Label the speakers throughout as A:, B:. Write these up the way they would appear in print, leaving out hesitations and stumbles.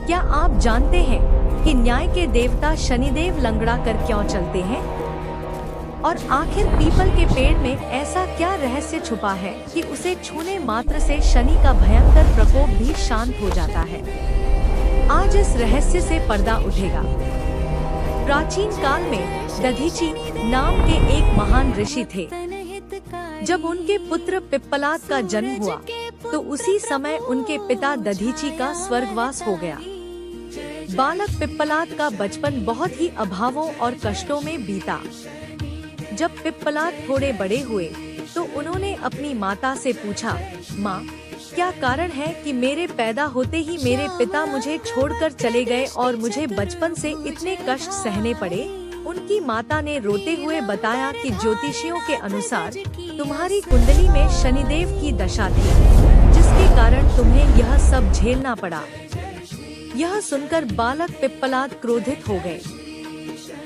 A: क्या आप जानते हैं कि न्याय के देवता शनिदेव लंगड़ा कर क्यों चलते हैं? और आखिर पीपल के पेड़ में ऐसा क्या रहस्य छुपा है कि उसे छूने मात्र से शनि का भयंकर प्रकोप भी शांत हो जाता है? आज इस रहस्य से पर्दा उठेगा। प्राचीन काल में दधीची नाम के एक महान ऋषि थे। जब उनके पुत्र पिप्पलाद का जन्म हुआ तो उसी समय उनके पिता दधीची का स्वर्गवास हो गया। बालक पिप्पलाद का बचपन बहुत ही अभावों और कष्टों में बीता। जब पिप्पलाद थोड़े बड़े हुए तो उन्होंने अपनी माता से पूछा, माँ, क्या कारण है कि मेरे पैदा होते ही मेरे पिता मुझे छोड़कर चले गए और मुझे बचपन से इतने कष्ट सहने पड़े? उनकी माता ने रोते हुए बताया कि ज्योतिषियों के अनुसार तुम्हारी कुंडली में शनिदेव की दशा थी, जिसके कारण तुम्हें यह सब झेलना पड़ा। यह सुनकर बालक पिप्पलाद क्रोधित हो गए।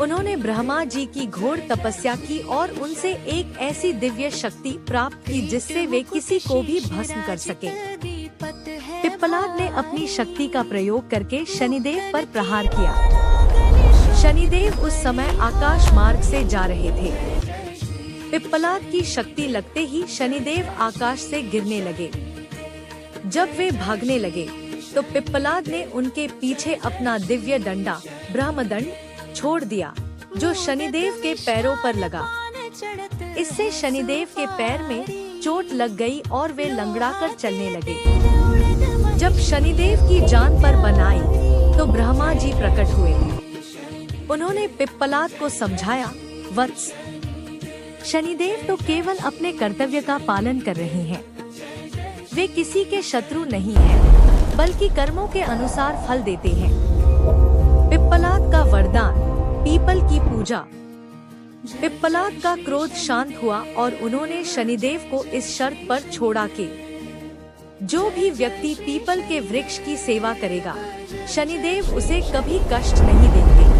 A: उन्होंने ब्रह्मा जी की घोर तपस्या की और उनसे एक ऐसी दिव्य शक्ति प्राप्त की जिससे वे किसी को भी भस्म कर सके। पिप्पलाद ने अपनी शक्ति का प्रयोग करके शनिदेव पर प्रहार किया। शनिदेव उस समय आकाश मार्ग से जा रहे थे। पिप्पलाद की शक्ति लगते ही शनिदेव आकाश से गिरने लगे। जब वे भागने लगे तो पिप्पलाद ने उनके पीछे अपना दिव्य डंडा ब्रह्मदंड छोड़ दिया, जो शनिदेव के पैरों पर लगा। इससे शनिदेव के पैर में चोट लग गई और वे लंगड़ा कर चलने लगे। जब शनिदेव की जान पर बन आई तो ब्रह्मा जी प्रकट हुए। उन्होंने पिप्पलाद को समझाया, वत्स, शनिदेव तो केवल अपने कर्तव्य का पालन कर रहे हैं। वे किसी के शत्रु नहीं हैं, बल्कि कर्मों के अनुसार फल देते हैं। पिप्पलाद का वरदान, पीपल की पूजा। पिप्पलाद का क्रोध शांत हुआ और उन्होंने शनिदेव को इस शर्त पर छोड़ा कि जो भी व्यक्ति पीपल के वृक्ष की सेवा करेगा, शनिदेव उसे कभी कष्ट नहीं देंगे।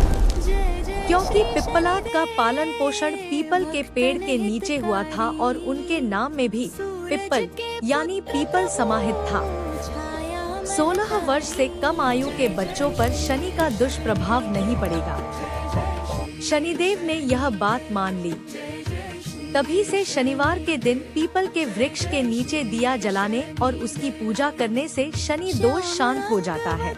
A: क्योंकि पिप्पलाद का पालन पोषण पीपल के पेड़ के नीचे हुआ था और उनके नाम में भी पिप्पल यानी पीपल समाहित था। 16 वर्ष से कम आयु के बच्चों पर शनि का दुष्प्रभाव नहीं पड़ेगा। शनिदेव ने यह बात मान ली। तभी से शनिवार के दिन पीपल के वृक्ष के नीचे दिया जलाने और उसकी पूजा करने से शनि दोष शांत हो जाता है।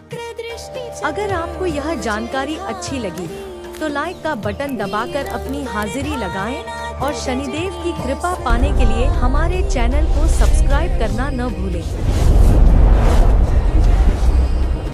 A: अगर आपको यह जानकारी अच्छी लगी तो लाइक का बटन दबाकर अपनी हाजिरी लगाएं और शनिदेव की कृपा पाने के लिए हमारे चैनल को सब्सक्राइब करना न भूलें।